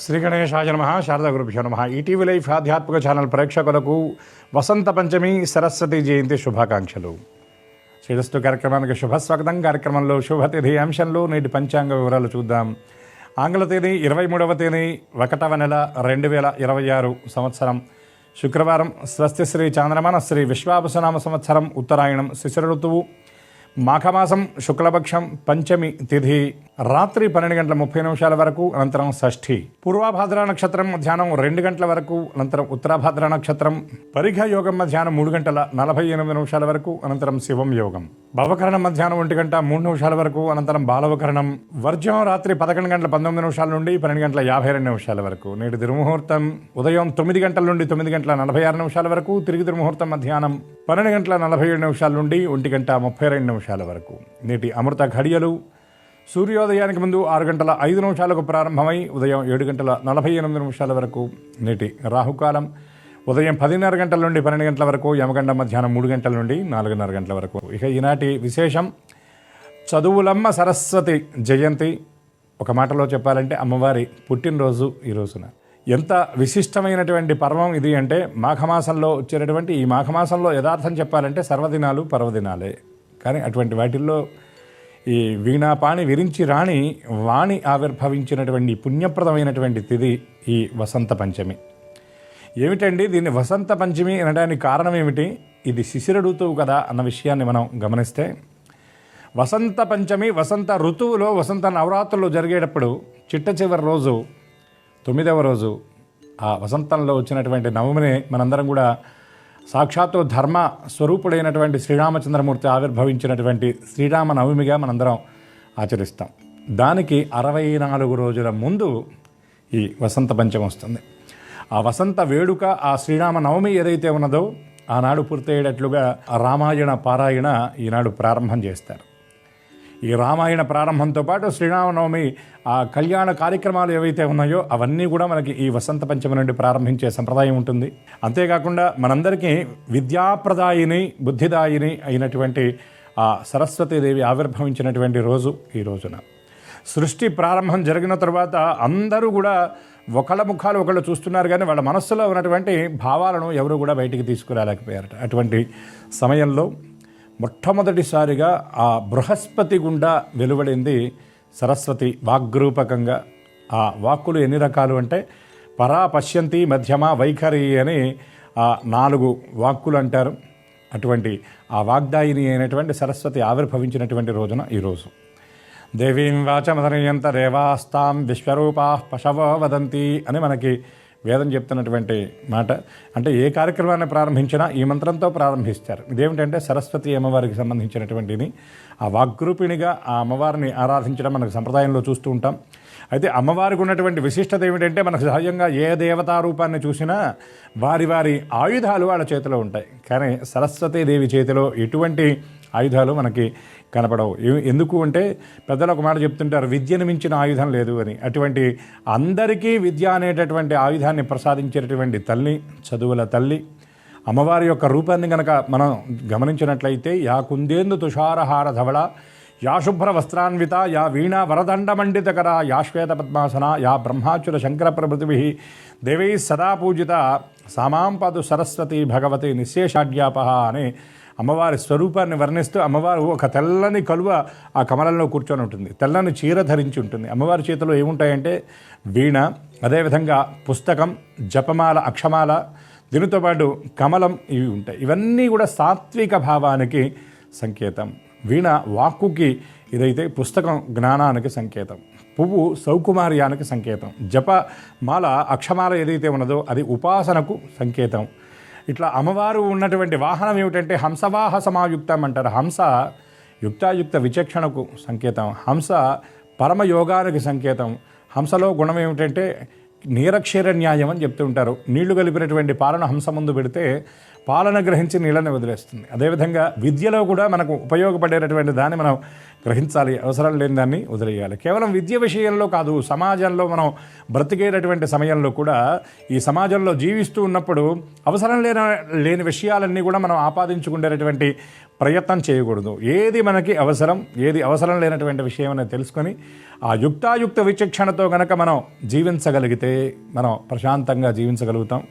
శ్రీ గణేశాయ నమః. శారదా గురుభ్యో నమః. ఈటీవీ లైఫ్ ఆధ్యాత్మిక ఛానల్ ప్రేక్షకులకు వసంత పంచమి సరస్వతి జయంతి శుభాకాంక్షలు. శ్రీరస్తు కార్యక్రమానికి శుభస్వాగతం. కార్యక్రమంలో శుభతిథి అంశంలో నేటి పంచాంగ వివరాలు చూద్దాం. ఆంగ్ల తేదీ 23వ తేదీ 1వ నెల 2026 సంవత్సరం శుక్రవారం. స్వస్తి శ్రీ చాంద్రమాన శ్రీ విశ్వావసునామ సంవత్సరం ఉత్తరాయణం శిశిర ఋతువు మాఘమాసం శుక్లపక్షం పంచమి తిథి రాత్రి 12:30 వరకు, అనంతరం షష్ఠి. పూర్వాభాద్ర నక్షత్రం మధ్యాహ్నం 2 గంటల వరకు, అనంతరం ఉత్తరాభాద్ర నక్షత్రం పరిఘ యోగం మధ్యాహ్నం 3:48 వరకు, అనంతరం శివం యోగం. భవకరణం మధ్యాహ్నం 1:03 వరకు, అనంతరం బాలవకరణం. వర్జ్యం రాత్రి 11:19 నుండి 12:52 వరకు. నేటి దుర్ముహూర్తం ఉదయం 9 గంటల నుండి 9:46 వరకు, తిరిగి దుర్ముహూర్తం మధ్యాహ్నం 12:47 నుండి 1:32 వరకు. నేటి అమృత ఘడియలు సూర్యోదయానికి ముందు 6:05 ప్రారంభమై ఉదయం 7:48 వరకు. నేటి రాహుకాలం ఉదయం 10:30 గంటల నుండి 12 గంటల వరకు, యమగండం మధ్యాహ్నం 3 గంటల నుండి 4:30 గంటల వరకు. ఇక ఈనాటి విశేషం చదువులమ్మ సరస్వతి జయంతి. ఒక మాటలో చెప్పాలంటే అమ్మవారి పుట్టినరోజు ఈ రోజున. ఎంత విశిష్టమైనటువంటి పర్వం ఇది అంటే, మాఘమాసంలో వచ్చేటటువంటి ఈ మాఘమాసంలో యథార్థం చెప్పాలంటే సర్వదినాలు పర్వదినాలే. కానీ అటువంటి వాటిల్లో ఈ వీణాపాణి విరించి రాణి వాణి ఆవిర్భవించినటువంటి పుణ్యప్రదమైనటువంటి తిథి ఈ వసంత పంచమి. ఏమిటండి దీన్ని వసంత పంచమి అనడానికి కారణం ఏమిటి? ఇది శిశిర ఋతువు కదా అన్న విషయాన్ని మనం గమనిస్తే, వసంత పంచమి వసంత ఋతువులో వసంత నవరాత్రులు జరిగేటప్పుడు చిట్ట చివరి రోజు 9వ రోజు ఆ వసంతంలో వచ్చినటువంటి నవమిని మనందరం కూడా సాక్షాత్తు ధర్మ స్వరూపుడైనటువంటి శ్రీరామచంద్రమూర్తి ఆవిర్భవించినటువంటి శ్రీరామ నవమిగా మనందరం ఆచరిస్తాం. దానికి 64 రోజుల ముందు ఈ వసంత పంచమి వస్తుంది. ఆ వసంత వేడుక, ఆ శ్రీరామ నవమి ఏదైతే ఉన్నదో ఆనాడు పూర్తయ్యేటట్లుగా రామాయణ పారాయణ ఈనాడు ప్రారంభం చేస్తారు. ఈ రామాయణ ప్రారంభంతో పాటు శ్రీరామనవమి ఆ కళ్యాణ కార్యక్రమాలు ఏవైతే ఉన్నాయో అవన్నీ కూడా మనకి ఈ వసంత పంచమి నుండి ప్రారంభించే సంప్రదాయం ఉంటుంది. అంతేకాకుండా మనందరికీ విద్యాప్రదాయిని బుద్ధిదాయిని అయినటువంటి ఆ సరస్వతీదేవి ఆవిర్భవించినటువంటి రోజు ఈ రోజున. సృష్టి ప్రారంభం జరిగిన తర్వాత అందరూ కూడా ఒకళ్ళ ముఖాలు ఒకళ్ళు చూస్తున్నారు, కానీ వాళ్ళ మనస్సులో ఉన్నటువంటి భావాలను ఎవరు కూడా బయటికి తీసుకురాలేకపోయారట. అటువంటి సమయంలో మొట్టమొదటిసారిగా ఆ బృహస్పతి గుండా వెలువడింది సరస్వతి వాగ్రూపకంగా. ఆ వాక్కులు ఎన్ని రకాలు అంటే పరా, పశ్యంతి, మధ్యమ, వైఖరి అని 4 వాక్కులు అంటారు. అటువంటి ఆ వాగ్దాయిని అయినటువంటి సరస్వతి ఆవిర్భవించినటువంటి రోజున ఈరోజు. దేవీం వాచమదనయంత రేవాస్తాం విశ్వరూపా పశవో వదంతి అని మనకి వేదం చెప్తున్నటువంటి మాట. అంటే ఏ కార్యక్రమాన్ని ప్రారంభించినా ఈ మంత్రంతో ప్రారంభిస్తారు. ఇదేమిటంటే సరస్వతి అమ్మవారికి సంబంధించినటువంటిది. ఆ వాగ్రూపిణిగా ఆ అమ్మవారిని ఆరాధించడం మనకు సంప్రదాయంలో చూస్తూ ఉంటాం. అయితే అమ్మవారికి ఉన్నటువంటి విశిష్టత ఏమిటంటే, మనకు సహజంగా ఏ దేవతారూపాన్ని చూసినా వారి వారి ఆయుధాలు వాళ్ళ చేతిలో ఉంటాయి. కానీ సరస్వతీదేవి చేతిలో ఎటువంటి ఆయుధాలు మనకి కనపడవు. ఎందుకు అంటే పెద్దలు ఒక మాట చెప్తుంటారు, విద్యను మించిన ఆయుధం లేదు అని. అటువంటి అందరికీ విద్య అనేటటువంటి ఆయుధాన్ని ప్రసాదించేటటువంటి తల్లి, చదువుల తల్లి అమ్మవారి యొక్క రూపాన్ని కనుక మనం గమనించినట్లయితే, యా కుందేందు తుషారహార ధవళ, యా శుభ్ర వస్త్రాన్విత, యా వీణా వరదండమండితకర, యా శ్వేత పద్మాసన, యా బ్రహ్మాచుర శంకర ప్రభృతిభి దేవై సదా పూజిత, సామాం పాదు సరస్వతి భగవతి నిశేషాడ్యాపహ అని అమ్మవారి స్వరూపాన్ని వర్ణిస్తూ, అమ్మవారు ఒక తెల్లని కలువ ఆ కమలంలో కూర్చొని ఉంటుంది, తెల్లని చీర ధరించి ఉంటుంది. అమ్మవారి చేతిలో ఏముంటాయంటే వీణ, అదేవిధంగా పుస్తకం, జపమాల, అక్షమాల, దీనితో పాటు కమలం, ఇవి ఉంటాయి. ఇవన్నీ కూడా సాత్విక భావానికి సంకేతం. వీణ వాక్కుకి ఇదైతే, పుస్తకం జ్ఞానానికి సంకేతం, పువ్వు సౌకుమార్యానికి సంకేతం, జపమాల అక్షమాల ఏదైతే ఉన్నదో అది ఉపాసనకు సంకేతం. ఇట్లా అమ్మవారు ఉన్నటువంటి వాహనం ఏమిటంటే హంసవాహ సమాయుక్తం అంటారు. హంస యుక్తాయుక్త విచక్షణకు సంకేతం, హంస పరమయోగానికి సంకేతం. హంసలో గుణం ఏమిటంటే నీరక్షీర న్యాయం అని చెప్తూ ఉంటారు. నీళ్లు కలిపినటువంటి పాలన హంస ముందు పెడితే పాలన గ్రహించి నీళ్ళని వదిలేస్తుంది. అదేవిధంగా విద్యలో కూడా మనకు ఉపయోగపడేటటువంటి దాన్ని మనం గ్రహించాలి, అవసరం లేని దాన్ని వదిలేయాలి. కేవలం విద్య విషయంలో కాదు, సమాజంలో మనం బ్రతికేటటువంటి సమయంలో కూడా, ఈ సమాజంలో జీవిస్తూ ఉన్నప్పుడు అవసరం లేని విషయాలన్నీ కూడా మనం ఆపాదించుకునేటటువంటి ప్రయత్నం చేయకూడదు. ఏది మనకి అవసరం, ఏది అవసరం లేనటువంటి విషయం అనేది తెలుసుకొని ఆ యుక్తాయుక్త విచక్షణతో కనుక మనం జీవించగలిగితే మనం ప్రశాంతంగా జీవించగలుగుతాం.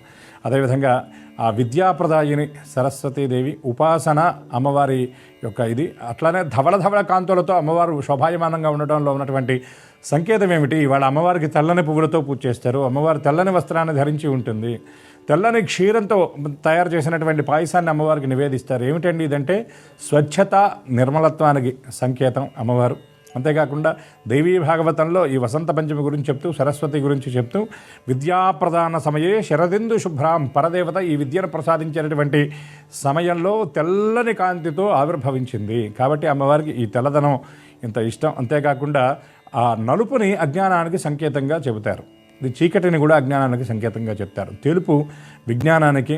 అదేవిధంగా ఆ విద్యాప్రదాయిని సరస్వతీదేవి ఉపాసన అమ్మవారి యొక్క ఇది అట్లానే ధవళ ధవళ కాంతులతో అమ్మవారు శోభాయమానంగా ఉండటంలో ఉన్నటువంటి సంకేతం ఏమిటి? ఇవాళ అమ్మవారికి తెల్లని పువ్వులతో పూజ చేస్తారు. అమ్మవారు తెల్లని వస్త్రాన్ని ధరించి ఉంటుంది. తెల్లని క్షీరంతో తయారు చేసినటువంటి పాయసాన్ని అమ్మవారికి నివేదిస్తారు. ఏమిటండి ఇదంటే స్వచ్ఛత, నిర్మలత్వానికి సంకేతం అమ్మవారు. అంతేకాకుండా దేవీ భాగవతంలో ఈ వసంత పంచమి గురించి చెప్తూ, సరస్వతి గురించి చెప్తూ, విద్యాప్రదాన సమయే శరదిందు శుభ్రాం, పరదేవత ఈ విద్యను ప్రసాదించేటటువంటి సమయంలో తెల్లని కాంతితో ఆవిర్భవించింది. కాబట్టి అమ్మవారికి ఈ తెల్లదనం ఇంత ఇష్టం. అంతేకాకుండా ఆ నలుపుని అజ్ఞానానికి సంకేతంగా చెబుతారు. ఇది చీకటిని కూడా అజ్ఞానానికి సంకేతంగా చెప్తారు. తెలుపు విజ్ఞానానికి,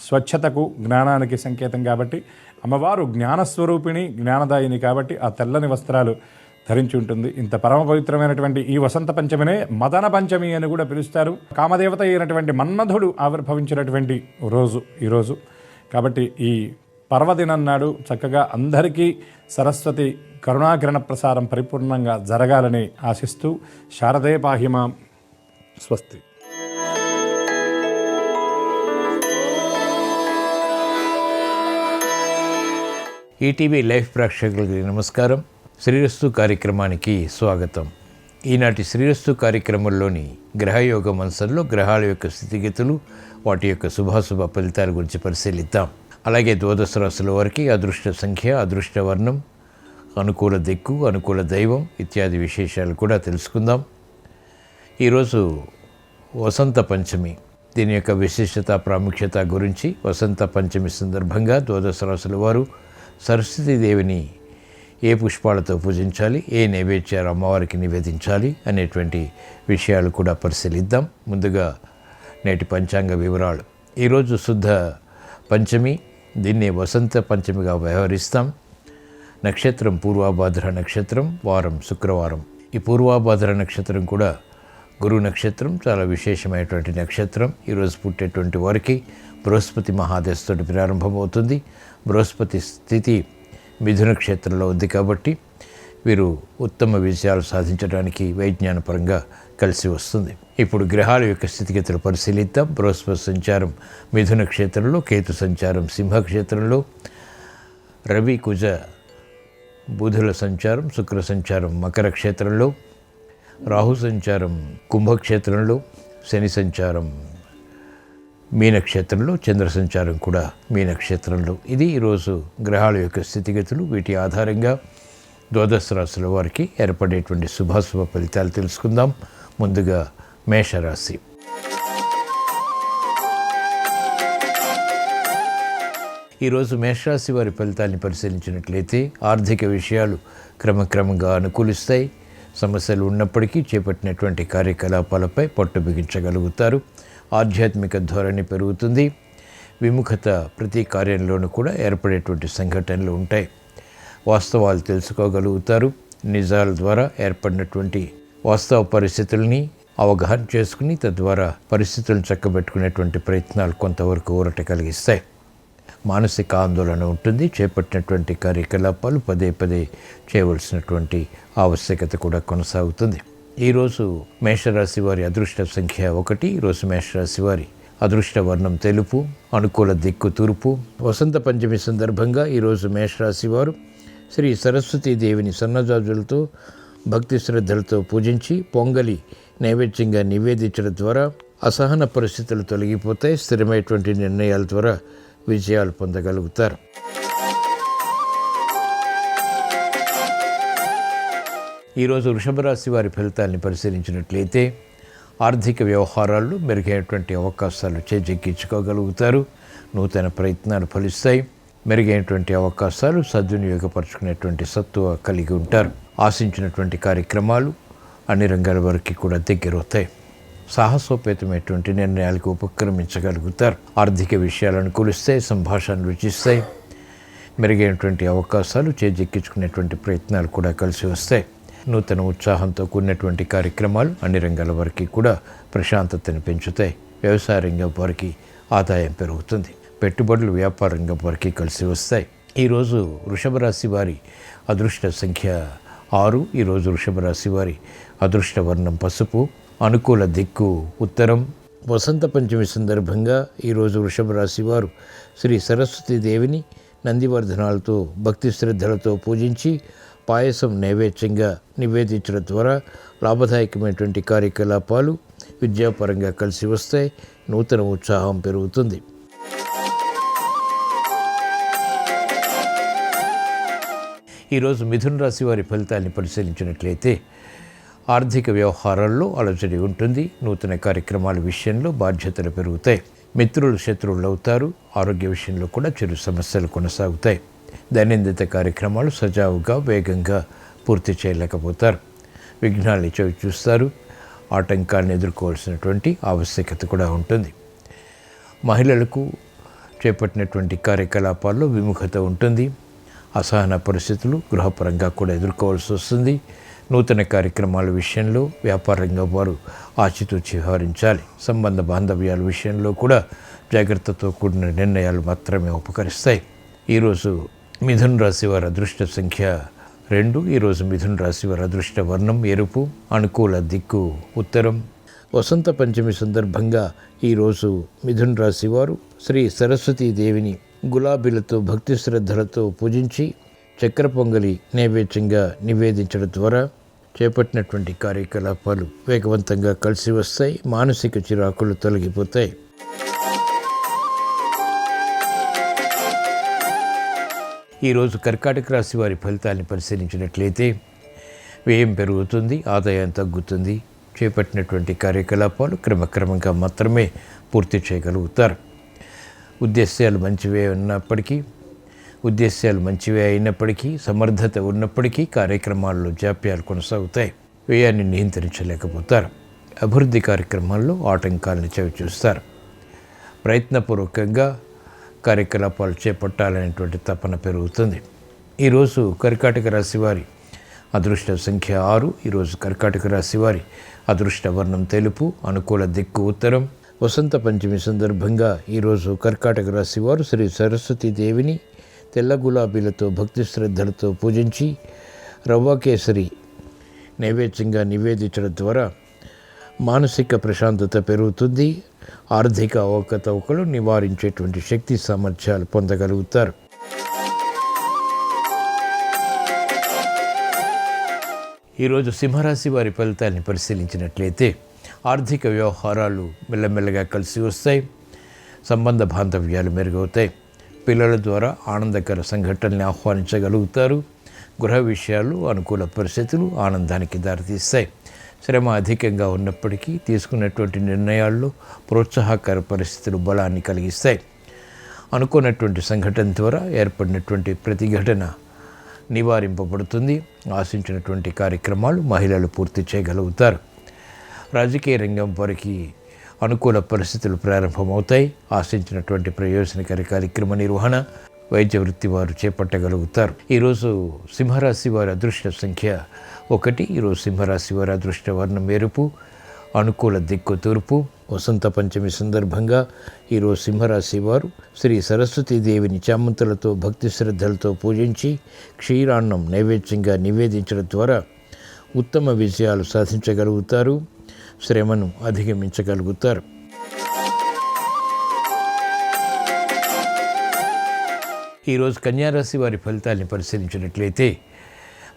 స్వచ్ఛతకు, జ్ఞానానికి సంకేతం. కాబట్టి అమ్మవారు జ్ఞానస్వరూపిణి, జ్ఞానదాయిని. కాబట్టి ఆ తెల్లని వస్త్రాలు ధరించి ఉంటుంది. ఇంత పరమ పవిత్రమైనటువంటి ఈ వసంత పంచమినే మదన పంచమి అని కూడా పిలుస్తారు. కామదేవత అయినటువంటి మన్మధుడు ఆవిర్భవించినటువంటి రోజు ఈరోజు. కాబట్టి ఈ పర్వదినం నాడు చక్కగా అందరికీ సరస్వతి కరుణాకిరణ ప్రసారం పరిపూర్ణంగా జరగాలని ఆశిస్తూ శారదే పాహిమాం. స్వస్తి. ఈటీవీ లైవ్ ప్రేక్షకులకి నమస్కారం. శ్రీరస్తు కార్యక్రమానికి స్వాగతం. ఈనాటి శ్రీరస్తు కార్యక్రమంలోని గ్రహయోగ అంశంలో గ్రహాల యొక్క స్థితిగతులు, వాటి యొక్క శుభాశుభ ఫలితాల గురించి పరిశీలిద్దాం. అలాగే ద్వాదశ రాశుల వారికి అదృష్ట సంఖ్య, అదృష్ట వర్ణం, అనుకూల దిక్కు, అనుకూల దైవం ఇత్యాది విశేషాలు కూడా తెలుసుకుందాం. ఈరోజు వసంత పంచమి, దీని యొక్క విశిష్టత, ప్రాముఖ్యత గురించి, వసంత పంచమి సందర్భంగా ద్వాదశ రాశుల వారు సరస్వతీదేవిని ఏ పుష్పాలతో పూజించాలి, ఏ నైవేద్యాలు అమ్మవారికి నివేదించాలి అనేటువంటి విషయాలు కూడా పరిశీలిద్దాం. ముందుగా నేటి పంచాంగ వివరాలు. ఈరోజు శుద్ధ పంచమి, దీన్ని వసంత పంచమిగా వ్యవహరిస్తాం. నక్షత్రం పూర్వాభాద్ర నక్షత్రం, వారం శుక్రవారం. ఈ పూర్వాభాద్ర నక్షత్రం కూడా గురు నక్షత్రం, చాలా విశేషమైనటువంటి నక్షత్రం. ఈరోజు పుట్టేటువంటి వారికి బృహస్పతి మహాదశతోటి ప్రారంభమవుతుంది. బృహస్పతి స్థితి మిథున క్షేత్రంలో ఉంది కాబట్టి వీరు ఉత్తమ విజయాలు సాధించడానికి వైజ్ఞానపరంగా కలిసి వస్తుంది. ఇప్పుడు గ్రహాల యొక్క స్థితిగతులు పరిశీలిద్దాం. బృహస్పతి సంచారం మిథున క్షేత్రంలో, కేతు సంచారం సింహక్షేత్రంలో, రవి కుజ బుధుల సంచారం, శుక్ర సంచారం మకర క్షేత్రంలో, రాహు సంచారం కుంభక్షేత్రంలో, శని సంచారం మీనక్షేత్రంలో, చంద్ర సంచారం కూడా మీనక్షేత్రంలో. ఇది ఈరోజు గ్రహాల యొక్క స్థితిగతులు. వీటి ఆధారంగా ద్వాదశ రాశుల వారికి ఏర్పడేటువంటి శుభాశుభ ఫలితాలు తెలుసుకుందాం. ముందుగా మేషరాశి. ఈరోజు మేషరాశి వారి ఫలితాన్ని పరిశీలించినట్లయితే ఆర్థిక విషయాలు క్రమక్రమంగా అనుకూలిస్తాయి. సమస్యలు ఉన్నప్పటికీ చేపట్టినటువంటి కార్యకలాపాలపై పట్టు బిగించగలుగుతారు. ఆధ్యాత్మిక ధోరణి పెరుగుతుంది. విముఖత ప్రతి కార్యంలోనూ కూడా ఏర్పడేటువంటి సంఘటనలు ఉంటాయి. వాస్తవాలు తెలుసుకోగలుగుతారు. నిజాల ద్వారా ఏర్పడినటువంటి వాస్తవ పరిస్థితుల్ని అవగాహన చేసుకుని తద్వారా పరిస్థితులను చక్కబెట్టుకునేటువంటి ప్రయత్నాలు కొంతవరకు ఊరట కలిగిస్తాయి. మానసిక ఆందోళన ఉంటుంది. చేపట్టినటువంటి కార్యకలాపాలు పదే పదే చేయవలసినటువంటి ఆవశ్యకత కూడా కొనసాగుతుంది. ఈరోజు మేషరాశి వారి అదృష్ట సంఖ్య 1. ఈరోజు మేషరాశి వారి అదృష్ట వర్ణం తెలుపు, అనుకూల దిక్కు తూర్పు. వసంత పంచమి సందర్భంగా ఈరోజు మేషరాశి వారు శ్రీ సరస్వతీదేవిని సన్నజాజులతో భక్తి శ్రద్ధలతో పూజించి పొంగలి నైవేద్యంగా నివేదించడం ద్వారా అసహన పరిస్థితులు తొలగిపోతాయి. స్థిరమైనటువంటి నిర్ణయాల ద్వారా విజయాలు పొందగలుగుతారు. ఈరోజు వృషభ రాశి వారి ఫలితాన్ని పరిశీలించినట్లయితే ఆర్థిక వ్యవహారాల్లో మెరుగైనటువంటి అవకాశాలు చేజెక్కించుకోగలుగుతారు. నూతన ప్రయత్నాలు ఫలిస్తాయి. మెరుగైనటువంటి అవకాశాలు సద్వినియోగపరుచుకునేటువంటి సత్తువ కలిగి ఉంటారు. ఆశించినటువంటి కార్యక్రమాలు అన్ని రంగాల వరకు కూడా దగ్గరవుతాయి. సాహసోపేతమైనటువంటి నిర్ణయాలకు ఉపక్రమించగలుగుతారు. ఆర్థిక విషయాలు అనుకూలిస్తాయి. సంభాషణలు రుచిస్తాయి. మెరుగైనటువంటి అవకాశాలు చేజెక్కించుకునేటువంటి ప్రయత్నాలు కూడా కలిసి వస్తాయి. నూతన ఉత్సాహంతో కూడినటువంటి కార్యక్రమాలు అన్ని రంగాల వరకు కూడా ప్రశాంతతను పెంచుతాయి. వ్యవసాయ రంగం వారికి ఆదాయం పెరుగుతుంది. పెట్టుబడులు వ్యాపార రంగం వారికి కలిసి వస్తాయి. ఈరోజు వృషభ రాశి వారి అదృష్ట సంఖ్య 6. ఈరోజు వృషభ రాశి వారి అదృష్ట వర్ణం పసుపు. అనుకూల దిక్కు ఉత్తరం. వసంత పంచమి సందర్భంగా ఈరోజు వృషభ రాశి వారు శ్రీ సరస్వతీ దేవిని నందివర్ధనాలతో భక్తి శ్రద్ధలతో పూజించి పాయసం నైవేద్యంగా నివేదించడం ద్వారా లాభదాయకమైనటువంటి కార్యకలాపాలు విద్యాపరంగా కలిసి వస్తాయి. నూతన ఉత్సాహం పెరుగుతుంది. ఈరోజు మిథున రాశి వారి ఫలితాన్ని పరిశీలించినట్లయితే ఆర్థిక వ్యవహారాల్లో అలజడి ఉంటుంది. నూతన కార్యక్రమాల విషయంలో బాధ్యతలు పెరుగుతాయి. మిత్రులు శత్రువులు అవుతారు. ఆరోగ్య విషయంలో కూడా చిరు సమస్యలు కొనసాగుతాయి. దైనందిత కార్యక్రమాలు సజావుగా వేగంగా పూర్తి చేయలేకపోతారు. విఘ్నాల్ని చవి చూస్తారు. ఆటంకాలను ఎదుర్కోవాల్సినటువంటి ఆవశ్యకత కూడా ఉంటుంది. మహిళలకు చేపట్టినటువంటి కార్యకలాపాల్లో విముఖత ఉంటుంది. అసహన పరిస్థితులు గృహపరంగా కూడా ఎదుర్కోవాల్సి వస్తుంది. నూతన కార్యక్రమాల విషయంలో వ్యాపారంగా వారు ఆచితూచి వ్యవహరించాలి. సంబంధ బాంధవ్యాల విషయంలో కూడా జాగ్రత్తతో కూడిన నిర్ణయాలు మాత్రమే ఉపకరిస్తాయి. ఈరోజు మిథున రాశి వారి అదృష్ట సంఖ్య 2. ఈరోజు మిథున రాశి వారి అదృష్ట వర్ణం ఎరుపు. అనుకూల దిక్కు ఉత్తరం. వసంత పంచమి సందర్భంగా ఈరోజు మిథున రాశి వారు శ్రీ సరస్వతీ దేవిని గులాబీలతో భక్తి శ్రద్ధలతో పూజించి చక్కెర పొంగలి నైవేద్యంగా నివేదించడం ద్వారా చేపట్టినటువంటి కార్యకలాపాలు వేగవంతంగా కలిసి వస్తాయి. మానసిక చిరాకులు తొలగిపోతాయి. ఈరోజు కర్కాటక రాశి వారి ఫలితాన్ని పరిశీలించినట్లయితే వ్యయం పెరుగుతుంది, ఆదాయం తగ్గుతుంది. చేపట్టినటువంటి కార్యకలాపాలు క్రమక్రమంగా మాత్రమే పూర్తి చేయగలుగుతారు. ఉద్దేశాలు మంచివే అయినప్పటికీ సమర్థత ఉన్నప్పటికీ కార్యక్రమాల్లో జాప్యాలు కొనసాగుతాయి. వ్యయాన్ని నియంత్రించలేకపోతారు. అభివృద్ధి కార్యక్రమాల్లో ఆటంకాలను చవిచూస్తారు. ప్రయత్నపూర్వకంగా కార్యకలాపాలు చేపట్టాలనేటువంటి తపన పెరుగుతుంది. ఈరోజు కర్కాటక రాశి వారి అదృష్ట సంఖ్య 6. ఈరోజు కర్కాటక రాశి వారి అదృష్ట వర్ణం తెలుపు. అనుకూల దిక్కు ఉత్తరం. వసంత పంచమి సందర్భంగా ఈరోజు కర్కాటక రాశి వారు శ్రీ సరస్వతీ దేవిని తెల్ల గులాబీలతో భక్తి శ్రద్ధలతో పూజించి రవ్వ కేసరి నైవేద్యంగా నివేదించడం ద్వారా మానసిక ప్రశాంతత పెరుగుతుంది. ఆర్థిక అవకతవకలు నివారించేటువంటి శక్తి సామర్థ్యాలు పొందగలుగుతారు. ఈరోజు సింహరాశి వారి ఫలితాన్ని పరిశీలించినట్లయితే ఆర్థిక వ్యవహారాలు మెల్లమెల్లగా కలిసి వస్తాయి. సంబంధ బాంధవ్యాలు మెరుగవుతాయి. పిల్లల ద్వారా ఆనందకర సంఘటనల్ని ఆహ్వానించగలుగుతారు. గృహ విషయాలు అనుకూల పరిస్థితులు ఆనందానికి దారితీస్తాయి. శ్రమ అధికంగా ఉన్నప్పటికీ తీసుకున్నటువంటి నిర్ణయాల్లో ప్రోత్సాహకర పరిస్థితులు బలాన్ని కలిగిస్తాయి. అనుకున్నటువంటి సంఘటన ద్వారా ఏర్పడినటువంటి ప్రతిఘటన నివారింపబడుతుంది. ఆశించినటువంటి కార్యక్రమాలు మహిళలు పూర్తి చేయగలుగుతారు. రాజకీయ రంగం వారికి అనుకూల పరిస్థితులు ప్రారంభమవుతాయి. ఆశించినటువంటి ప్రయోజనకర కార్యక్రమ నిర్వహణ వైద్య వృత్తి వారు చేపట్టగలుగుతారు. ఈరోజు సింహరాశి వారి అదృష్ట సంఖ్య 1. ఈరోజు సింహరాశి వారి అదృష్ట వర్ణం ఎరుపు. అనుకూల దిక్కు తూర్పు. వసంత పంచమి సందర్భంగా ఈరోజు సింహరాశి వారు శ్రీ సరస్వతీ దేవిని చామంతులతో భక్తి శ్రద్ధలతో పూజించి క్షీరాన్నం నైవేద్యంగా నివేదించడం ద్వారా ఉత్తమ విజయాలు సాధించగలుగుతారు. శ్రమను అధిగమించగలుగుతారు. ఈరోజు కన్యారాశి వారి ఫలితాన్ని పరిశీలించినట్లయితే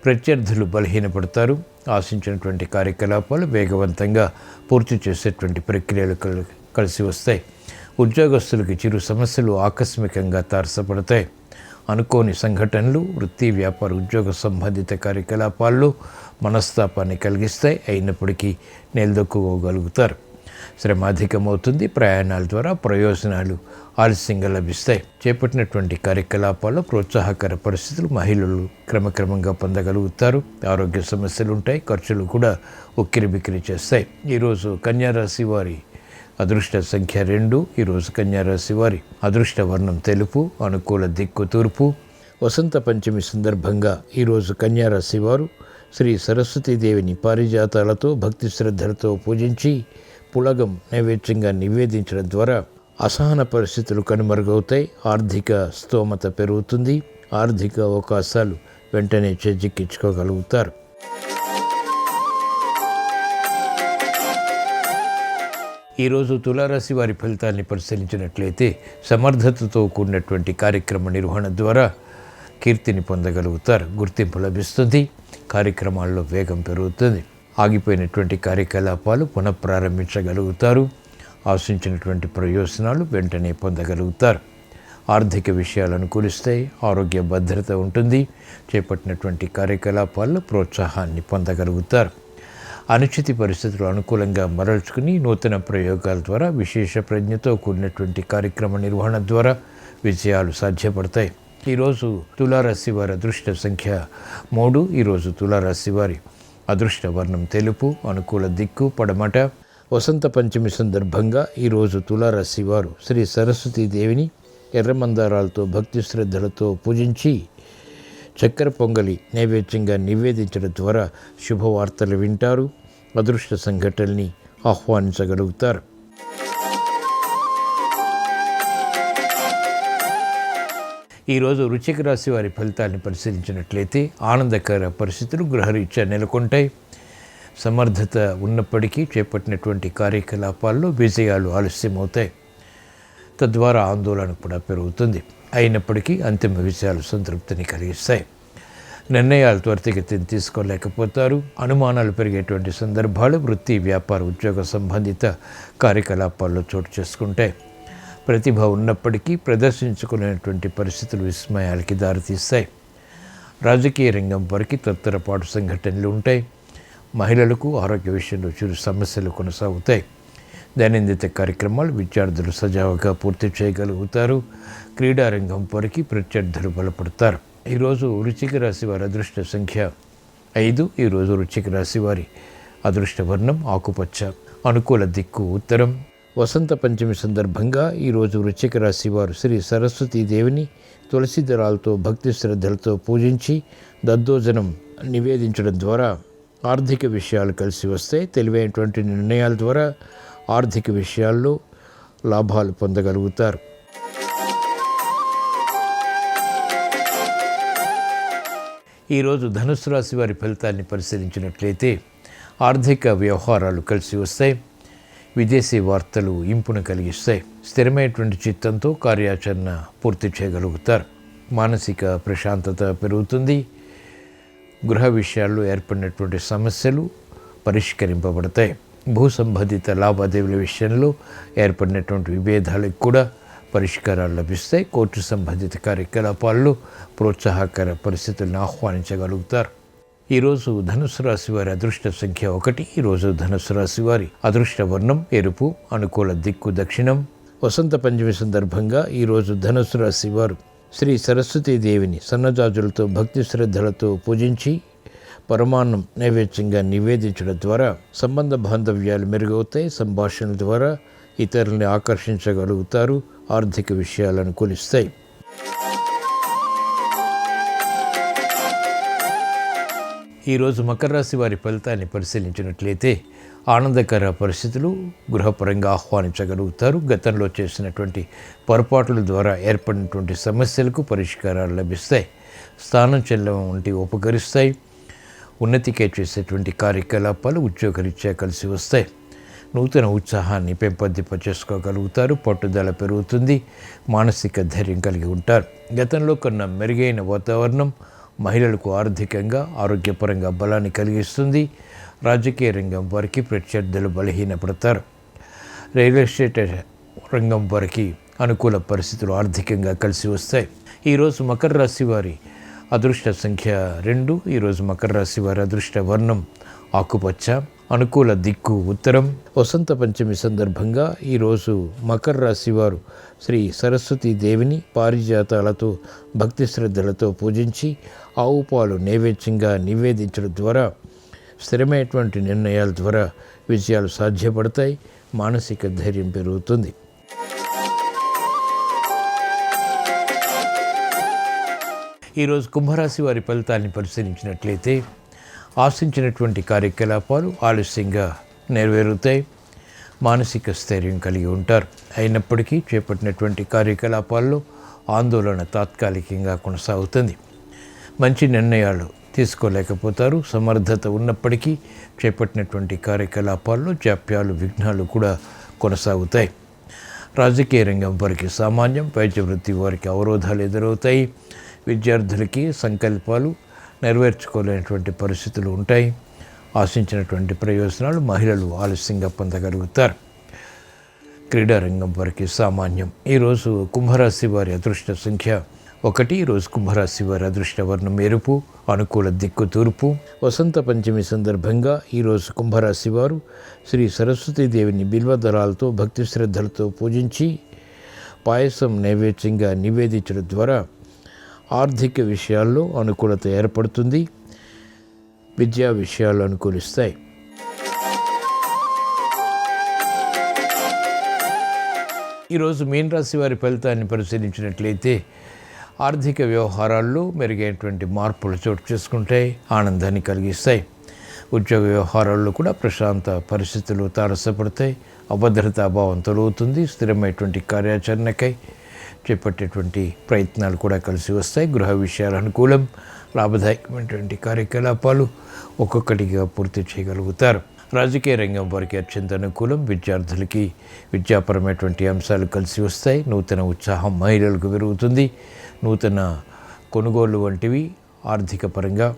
ప్రత్యర్థులు బలహీనపడతారు. ఆశించినటువంటి కార్యకలాపాలు వేగవంతంగా పూర్తి చేసేటువంటి ప్రక్రియలు కలిసి వస్తాయి. ఉద్యోగస్తులకి చిరు సమస్యలు ఆకస్మికంగా తారసపడతాయి. అనుకోని సంఘటనలు వృత్తి వ్యాపార ఉద్యోగ సంబంధిత కార్యకలాపాల్లో మనస్తాపాన్ని కలిగిస్తాయి. అయినప్పటికీ నిలదొక్కుకోగలుగుతారు. శ్రమ అధికమవుతుంది. ప్రయాణాల ద్వారా ప్రయోజనాలు ఆలస్యంగా లభిస్తాయి. చేపట్టినటువంటి కార్యకలాపాల్లో ప్రోత్సాహకర పరిస్థితులు మహిళలు క్రమక్రమంగా పొందగలుగుతారు. ఆరోగ్య సమస్యలు ఉంటాయి. ఖర్చులు కూడా ఉక్కిరిబిక్కిరి చేస్తాయి. ఈరోజు కన్యారాశి వారి అదృష్ట సంఖ్య 2. ఈరోజు కన్యారాశి వారి అదృష్ట వర్ణం తెలుపు. అనుకూల దిక్కు తూర్పు. వసంత పంచమి సందర్భంగా ఈరోజు కన్యారాశి వారు శ్రీ సరస్వతీదేవిని పారిజాతాలతో భక్తి శ్రద్ధలతో పూజించి పులగం నైవేద్యంగా నివేదించడం ద్వారా అసహన పరిస్థితులు కనుమరుగవుతాయి. ఆర్థిక స్తోమత పెరుగుతుంది. ఆర్థిక అవకాశాలు వెంటనే చేజిక్కించుకోగలుగుతారు. ఈరోజు తులారాశి వారి ఫలితాన్ని పరిశీలించినట్లయితే సమర్థతతో కూడినటువంటి కార్యక్రమ నిర్వహణ ద్వారా కీర్తిని పొందగలుగుతారు. గుర్తింపు లభిస్తుంది. కార్యక్రమాల్లో వేగం పెరుగుతుంది. ఆగిపోయినటువంటి కార్యకలాపాలు పునఃప్రారంభించగలుగుతారు. ఆశించినటువంటి ప్రయోజనాలు వెంటనే పొందగలుగుతారు. ఆర్థిక విషయాలు అనుకూలిస్తాయి. ఆరోగ్య భద్రత ఉంటుంది. చేపట్టినటువంటి కార్యకలాపాల్లో ప్రోత్సాహాన్ని పొందగలుగుతారు. అనుచిత పరిస్థితులు అనుకూలంగా మరల్చుకుని నూతన ప్రయోగాల ద్వారా విశేష ప్రజ్ఞతో కూడినటువంటి కార్యక్రమ నిర్వహణ ద్వారా విజయాలు సాధ్యపడతాయి. ఈరోజు తులారాశి వారి అదృష్ట సంఖ్య 3. ఈరోజు తులారాశి వారి అదృష్ట వర్ణం తెలుపు. అనుకూల దిక్కు పడమట. వసంత పంచమి సందర్భంగా ఈరోజు తులారాశి వారు శ్రీ సరస్వతీదేవిని ఎర్రమందారాలతో భక్తి శ్రద్ధలతో పూజించి చక్కెర పొంగలి నైవేద్యంగా నివేదించడం ద్వారా శుభవార్తలు వింటారు. అదృష్ట సంఘటనల్ని ఆహ్వానించగలుగుతారు. ఈరోజు వృశ్చిక రాశి వారి ఫలితాన్ని పరిశీలించినట్లయితే ఆనందకర పరిస్థితులు గృహరీత్యా నెలకొంటాయి. సమర్థత ఉన్నప్పటికీ చేపట్టినటువంటి కార్యకలాపాల్లో విజయాలు ఆలస్యమవుతాయి. తద్వారా ఆందోళన కూడా పెరుగుతుంది. అయినప్పటికీ అంతిమ విజయాలు సంతృప్తిని కలిగిస్తాయి. నిర్ణయాలు త్వరితగతిని తీసుకోలేకపోతారు. అనుమానాలు పెరిగేటువంటి సందర్భాలు వృత్తి, వ్యాపార, ఉద్యోగ సంబంధిత కార్యకలాపాల్లో చోటు చేసుకుంటాయి. ప్రతిభ ఉన్నప్పటికీ ప్రదర్శించుకునేటువంటి పరిస్థితులు విస్మయాలకి దారితీస్తాయి. రాజకీయ రంగం వరకు తత్తరపాటు సంఘటనలు ఉంటాయి. మహిళలకు ఆరోగ్య విషయంలో చిరు సమస్యలు కొనసాగుతాయి. దైనందిత కార్యక్రమాలు విద్యార్థులు సజావుగా పూర్తి చేయగలుగుతారు. క్రీడారంగం వరకు ప్రత్యర్థులు బలపడతారు. ఈరోజు వృశ్చిక రాశి వారి అదృష్ట సంఖ్య 5. ఈరోజు వృశ్చిక రాశి వారి అదృష్ట వర్ణం ఆకుపచ్చ. అనుకూల దిక్కు ఉత్తరం. వసంత పంచమి సందర్భంగా ఈరోజు వృశ్చిక రాశి వారు శ్రీ సరస్వతీదేవిని తులసి దళాలతో భక్తి శ్రద్ధలతో పూజించి దద్దోజనం నివేదించడం ద్వారా ఆర్థిక విషయాలు కలిసి వస్తాయి. తెలివైనటువంటి నిర్ణయాల ద్వారా ఆర్థిక విషయాల్లో లాభాలు పొందగలుగుతారు. ఈరోజు ధనుస్సు రాశి వారి ఫలితాన్ని పరిశీలించినట్లయితే ఆర్థిక వ్యవహారాలు కలిసి వస్తాయి. విదేశీ వార్తలు ఇంపును కలిగిస్తాయి. స్థిరమైనటువంటి చిత్తంతో కార్యాచరణ పూర్తి చేయగలుగుతారు. మానసిక ప్రశాంతత పెరుగుతుంది. గృహ విషయాల్లో ఏర్పడినటువంటి సమస్యలు పరిష్కరింపబడతాయి. భూ సంబంధిత లావాదేవీల విషయంలో ఏర్పడినటువంటి విభేదాలకు కూడా పరిష్కారాలు లభిస్తాయి. కోర్టు సంబంధిత కార్యకలాపాల్లో ప్రోత్సాహకర పరిస్థితులను ఆహ్వానించగలుగుతారు. ఈరోజు ధనుసు రాశి వారి అదృష్ట సంఖ్య 1. ఈరోజు ధనుసు రాశి వారి అదృష్ట వర్ణం ఎరుపు. అనుకూల దిక్కు దక్షిణం. వసంత పంచమి సందర్భంగా ఈరోజు ధనుసు రాశి వారు శ్రీ సరస్వతీదేవిని సన్నజాజులతో భక్తి శ్రద్ధలతో పూజించి పరమాన్నం నైవేద్యంగా నివేదించడం ద్వారా సంబంధ బాంధవ్యాలు మెరుగవుతాయి. సంభాషణల ద్వారా ఇతరుల్ని ఆకర్షించగలుగుతారు. ఆర్థిక విషయాలు అనుకూలిస్తాయి. ఈరోజు మకర రాశి వారి ఫలితాన్ని పరిశీలించినట్లయితే ఆనందకర పరిస్థితులు గృహపరంగా ఆహ్వానించగలుగుతారు. గతంలో చేసినటువంటి పొరపాట్ల ద్వారా ఏర్పడినటువంటి సమస్యలకు పరిష్కారాలు లభిస్తాయి. స్థానం చెల్లడం వంటి ఉపకరిస్తాయి. ఉన్నతికే చేసేటువంటి కార్యకలాపాలు ఉద్యోగరీత్యా కలిసి వస్తాయి. నూతన ఉత్సాహాన్ని పెంపొందింప చేసుకోగలుగుతారు. పట్టుదల పెరుగుతుంది. మానసిక ధైర్యం కలిగి ఉంటారు. గతంలో కన్నా మెరుగైన వాతావరణం మహిళలకు ఆర్థికంగా ఆరోగ్యపరంగా బలాన్ని కలిగిస్తుంది. రాజకీయ రంగం వారికి ప్రత్యర్థులు బలహీనపడతారు. రియల్ ఎస్టేట్ రంగం వారికి అనుకూల పరిస్థితులు ఆర్థికంగా కలిసి వస్తాయి. ఈరోజు మకర రాశి వారి అదృష్ట సంఖ్య 2. ఈరోజు మకర రాశి వారి అదృష్ట వర్ణం ఆకుపచ్చ. అనుకూల దిక్కు ఉత్తరం. వసంత పంచమి సందర్భంగా ఈరోజు మకర రాశి వారు శ్రీ సరస్వతీదేవిని పారిజాతాలతో భక్తి శ్రద్ధలతో పూజించి ఆవు పాలు నైవేద్యంగా నివేదించడం ద్వారా స్థిరమైనటువంటి నిర్ణయాల ద్వారా విజయాలు సాధ్యపడతాయి. మానసిక ధైర్యం పెరుగుతుంది. ఈరోజు కుంభరాశి వారి ఫలితాన్ని పరిశీలించినట్లయితే ఆశించినటువంటి కార్యకలాపాలు ఆలస్యంగా నెరవేరుతాయి. మానసిక స్థైర్యం కలిగి ఉంటారు. అయినప్పటికీ చేపట్టినటువంటి కార్యకలాపాల్లో ఆందోళన తాత్కాలికంగా కొనసాగుతుంది. మంచి నిర్ణయాలు తీసుకోలేకపోతారు. సమర్థత ఉన్నప్పటికీ చేపట్టినటువంటి కార్యకలాపాల్లో జాప్యాలు, విఘ్నాలు కూడా కొనసాగుతాయి. రాజకీయ రంగం వారికి సామాన్యం, వైద్య వృత్తి వారికి అవరోధాలు ఎదురవుతాయి. విద్యార్థులకి సంకల్పాలు నెరవేర్చుకోలేనటువంటి పరిస్థితులు ఉంటాయి. ఆశించినటువంటి ప్రయోజనాలు మహిళలు ఆలస్యంగా పొందగలుగుతారు. క్రీడారంగం వారికి సామాన్యం. ఈరోజు కుంభరాశి వారి అదృష్ట సంఖ్య 1. ఈరోజు కుంభరాశి వారి అదృష్ట వర్ణం ఎరుపు, అనుకూల దిక్కు తూర్పు. వసంత పంచమి సందర్భంగా ఈరోజు కుంభరాశి వారు శ్రీ సరస్వతీదేవిని బిల్వదళాలతో భక్తి శ్రద్ధలతో పూజించి పాయసం నైవేద్యంగా నివేదించడం ద్వారా ఆర్థిక విషయాల్లో అనుకూలత ఏర్పడుతుంది. విద్యా విషయాలు అనుకూలిస్తాయి. ఈరోజు మీన రాశి వారి ఫలితాన్ని పరిశీలించినట్లయితే ఆర్థిక వ్యవహారాల్లో మెరుగైనటువంటి మార్పులు చోటు చేసుకుంటాయి, ఆనందాన్ని కలిగిస్తాయి. ఉద్యోగ వ్యవహారాల్లో కూడా ప్రశాంత పరిస్థితులు తారసపడతాయి. అభద్రతాభావం తొలగుతుంది. స్థిరమైనటువంటి కార్యాచరణకై చేపట్టేటువంటి ప్రయత్నాలు కూడా కలిసి వస్తాయి. గృహ విషయాలు అనుకూలం. లాభదాయకమైనటువంటి కార్యకలాపాలు ఒక్కొక్కటిగా పూర్తి చేయగలుగుతారు. రాజకీయ రంగం వారికి అత్యంత అనుకూలం. విద్యార్థులకి విద్యాపరమైనటువంటి అంశాలు కలిసి వస్తాయి. నూతన ఉత్సాహం మహిళలకు పెరుగుతుంది. నూతన కొనుగోలు వంటివి ఆర్థిక పరంగా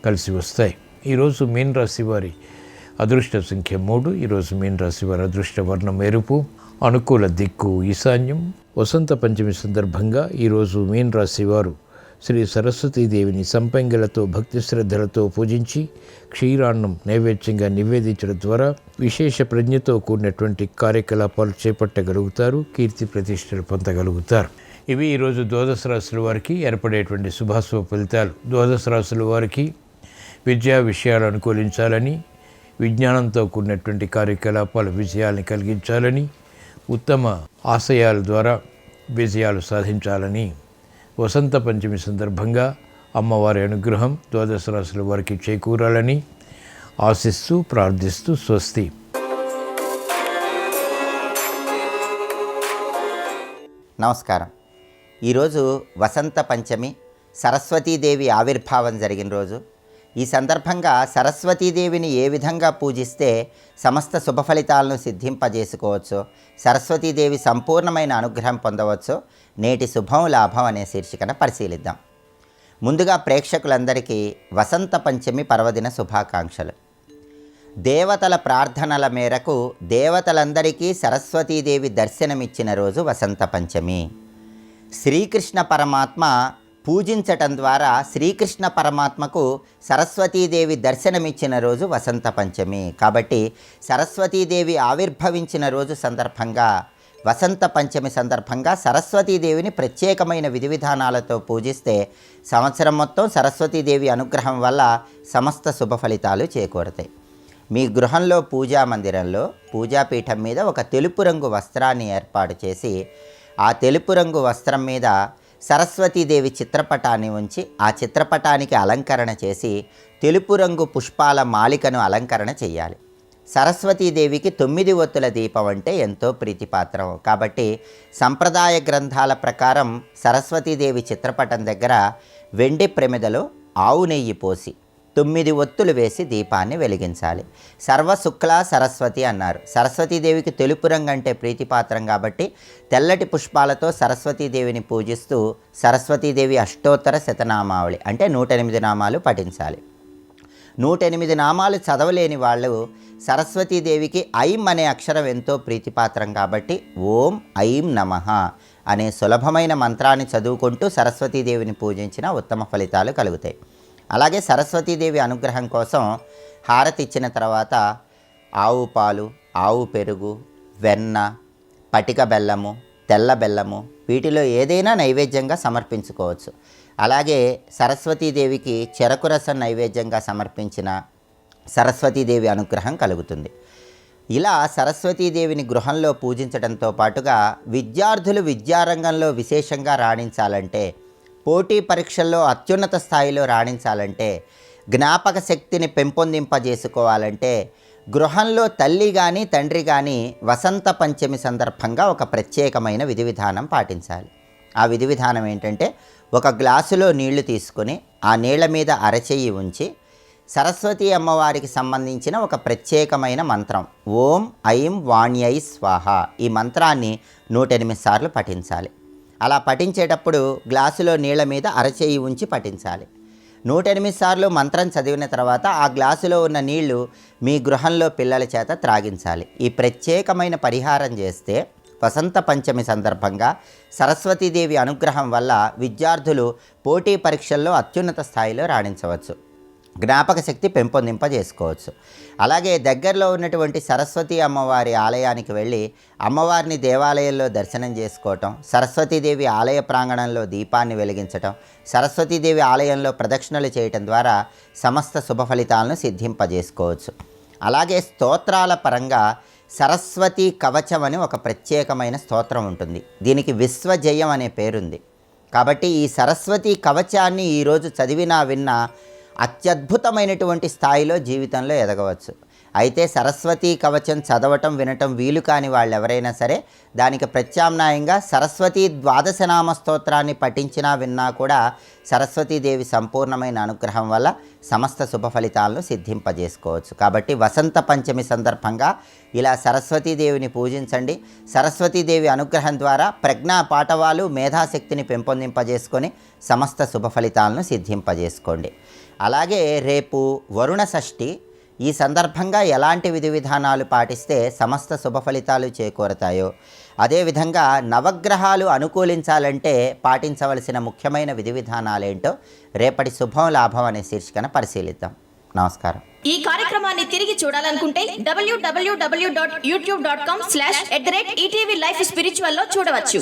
కలిసి వస్తాయి. ఈరోజు మీన రాశి వారి అదృష్ట సంఖ్య 3. ఈరోజు మీన రాశి వారి అదృష్ట వర్ణం ఎరుపు, అనుకూల దిక్కు ఈశాన్యం. వసంత పంచమి సందర్భంగా ఈరోజు మీన రాశి వారు శ్రీ సరస్వతీదేవిని సంపంగిలతో భక్తి శ్రద్ధలతో పూజించి క్షీరాన్నం నైవేద్యంగా నివేదించడం ద్వారా విశేష ప్రజ్ఞతో కూడినటువంటి కార్యకలాపాలు చేపట్టగలుగుతారు. కీర్తి ప్రతిష్టలు పొందగలుగుతారు. ఇవి ఈరోజు ద్వాదశ రాశుల వారికి ఏర్పడేటువంటి శుభాశుభ ఫలితాలు. ద్వాదశ రాశుల వారికి విద్యా విషయాలు అనుకూలించాలని, విజ్ఞానంతో కూడినటువంటి కార్యకలాపాలు విజయాలను కలిగించాలని, ఉత్తమ ఆశయాల ద్వారా విజయాలు సాధించాలని వసంత పంచమి సందర్భంగా అమ్మవారి అనుగ్రహం ద్వాదశ రాశుల వారికి చేకూరాలని ఆశిస్తూ ప్రార్థిస్తూ స్వస్తి. నమస్కారం. ఈరోజు వసంత పంచమి, సరస్వతీదేవి ఆవిర్భావం జరిగిన రోజు. ఈ సందర్భంగా సరస్వతీదేవిని ఏ విధంగా పూజిస్తే సమస్త శుభ ఫలితాలను సిద్ధింపజేసుకోవచ్చో, సరస్వతీదేవి సంపూర్ణమైన అనుగ్రహం పొందవచ్చో నేటి శుభం లాభం అనే శీర్షికన పరిశీలిద్దాం. ముందుగా ప్రేక్షకులందరికీ వసంత పంచమి పర్వదిన శుభాకాంక్షలు. దేవతల ప్రార్థనల మేరకు దేవతలందరికీ సరస్వతీదేవి దర్శనమిచ్చిన రోజు వసంత పంచమి. శ్రీకృష్ణ పరమాత్మ పూజించటం ద్వారా శ్రీకృష్ణ పరమాత్మకు సరస్వతీదేవి దర్శనమిచ్చిన రోజు వసంత పంచమి. కాబట్టి సరస్వతీదేవి ఆవిర్భవించిన రోజు సందర్భంగా వసంత పంచమి సందర్భంగా సరస్వతీదేవిని ప్రత్యేకమైన విధి విధానాలతో పూజిస్తే సంవత్సరం మొత్తం సరస్వతీదేవి అనుగ్రహం వల్ల సమస్త శుభ ఫలితాలు చేకూరతాయి. మీ గృహంలో పూజా మందిరంలో పూజాపీఠం మీద ఒక తెలుపు రంగు వస్త్రాన్ని ఏర్పాటు చేసి ఆ తెలుపు రంగు వస్త్రం మీద సరస్వతీదేవి చిత్రపటాన్ని ఉంచి ఆ చిత్రపటానికి అలంకరణ చేసి తెలుపు రంగు పుష్పాల మాలికను అలంకరణ చేయాలి. సరస్వతీదేవికి 9 ఒత్తుల దీపం అంటే ఎంతో ప్రీతిపాత్రం. కాబట్టి సంప్రదాయ గ్రంథాల ప్రకారం సరస్వతీదేవి చిత్రపటం దగ్గర వెండి ప్రమిదలో ఆవు నెయ్యి పోసి 9 ఒత్తులు వేసి దీపాన్ని వెలిగించాలి. సర్వశుక్ల సరస్వతి అన్నారు. సరస్వతీదేవికి తెలుపు రంగు అంటే ప్రీతిపాత్రం కాబట్టి తెల్లటి పుష్పాలతో సరస్వతీదేవిని పూజిస్తూ సరస్వతీదేవి అష్టోత్తర శతనామావళి అంటే 108 నామాలు పఠించాలి. 108 నామాలు చదవలేని వాళ్ళు సరస్వతీదేవికి ఐం అనే అక్షరం ఎంతో ప్రీతిపాత్రం కాబట్టి ఓం ఐం నమః అనే సులభమైన మంత్రాన్ని చదువుకుంటూ సరస్వతీదేవిని పూజించిన ఉత్తమ ఫలితాలు కలుగుతాయి. అలాగే సరస్వతీదేవి అనుగ్రహం కోసం హారతి ఇచ్చిన తర్వాత ఆవు పాలు, ఆవు పెరుగు, వెన్న, పటిక బెల్లము, తెల్ల బెల్లము వీటిలో ఏదైనా నైవేద్యంగా సమర్పించుకోవచ్చు. అలాగే సరస్వతీదేవికి చెరకు రసం నైవేద్యంగా సమర్పించిన సరస్వతీదేవి అనుగ్రహం కలుగుతుంది. ఇలా సరస్వతీదేవిని గృహంలో పూజించడంతో పాటుగా విద్యార్థులు విద్యారంగంలో విశేషంగా రాణించాలంటే, పోటీ పరీక్షల్లో అత్యున్నత స్థాయిలో రాణించాలంటే, జ్ఞాపక శక్తిని పెంపొందింపజేసుకోవాలంటే గృహంలో తల్లి కానీ తండ్రి కానీ వసంత పంచమి సందర్భంగా ఒక ప్రత్యేకమైన విధి విధానం పాటించాలి. ఆ విధి విధానం ఏంటంటే, ఒక గ్లాసులో నీళ్లు తీసుకొని ఆ నీళ్ల మీద అరచెయ్యి ఉంచి సరస్వతి అమ్మవారికి సంబంధించిన ఒక ప్రత్యేకమైన మంత్రం ఓం ఐం వాణ్యై స్వాహ ఈ మంత్రాన్ని 108 సార్లు పఠించాలి. అలా పఠించేటప్పుడు గ్లాసులో నీళ్ల మీద అరచెయ్యి ఉంచి పఠించాలి. 108 సార్లు మంత్రం చదివిన తర్వాత ఆ గ్లాసులో ఉన్న నీళ్లు మీ గృహంలో పిల్లల చేత త్రాగించాలి. ఈ ప్రత్యేకమైన పరిహారం చేస్తే వసంత పంచమి సందర్భంగా సరస్వతీదేవి అనుగ్రహం వల్ల విద్యార్థులు పోటీ పరీక్షల్లో అత్యున్నత స్థాయిలో రాణించవచ్చు, జ్ఞాపక శక్తి పెంపొందింపజేసుకోవచ్చు. అలాగే దగ్గరలో ఉన్నటువంటి సరస్వతి అమ్మవారి ఆలయానికి వెళ్ళి అమ్మవారిని దేవాలయంలో దర్శనం చేసుకోవటం, సరస్వతీదేవి ఆలయ ప్రాంగణంలో దీపాన్ని వెలిగించటం, సరస్వతీదేవి ఆలయంలో ప్రదక్షిణలు చేయటం ద్వారా సమస్త శుభ ఫలితాలను సిద్ధింపజేసుకోవచ్చు. అలాగే స్తోత్రాల పరంగా సరస్వతి కవచం అని ఒక ప్రత్యేకమైన స్తోత్రం ఉంటుంది. దీనికి విశ్వజయం అనే పేరుంది. కాబట్టి ఈ సరస్వతి కవచాన్ని ఈరోజు చదివినా విన్నా అత్యద్భుతమైనటువంటి స్థాయిలో జీవితంలో ఎదగవచ్చు. అయితే సరస్వతి కవచం చదవటం వినటం వీలు కాని వాళ్ళు ఎవరైనా సరే దానికి ప్రత్యామ్నాయంగా సరస్వతి ద్వాదశనామ స్తోత్రాన్ని పఠించినా విన్నా కూడా సరస్వతీదేవి సంపూర్ణమైన అనుగ్రహం వల్ల సమస్త శుభ ఫలితాలను సిద్ధింపజేసుకోవచ్చు. కాబట్టి వసంత పంచమి సందర్భంగా ఇలా సరస్వతీదేవిని పూజించండి. సరస్వతీదేవి అనుగ్రహం ద్వారా ప్రజ్ఞా పాఠవాలు మేధాశక్తిని పెంపొందింపజేసుకొని సమస్త శుభ ఫలితాలను సిద్ధింపజేసుకోండి. అలాగే రేపు వరుణ షష్ఠి. ఈ సందర్భంగా ఎలాంటి విధి విధానాలు పాటిస్తే సమస్త శుభ ఫలితాలు చేకూరతాయో, అదేవిధంగా నవగ్రహాలు అనుకూలించాలంటే పాటించవలసిన ముఖ్యమైన విధి విధానాలేంటో రేపటి శుభం లాభం అనే శీర్షికన పరిశీలిద్దాం. నమస్కారం. ఈ కార్యక్రమాన్ని తిరిగి చూడాలనుకుంటే www.youtube.com/ETV Life Spiritual లో చూడవచ్చు.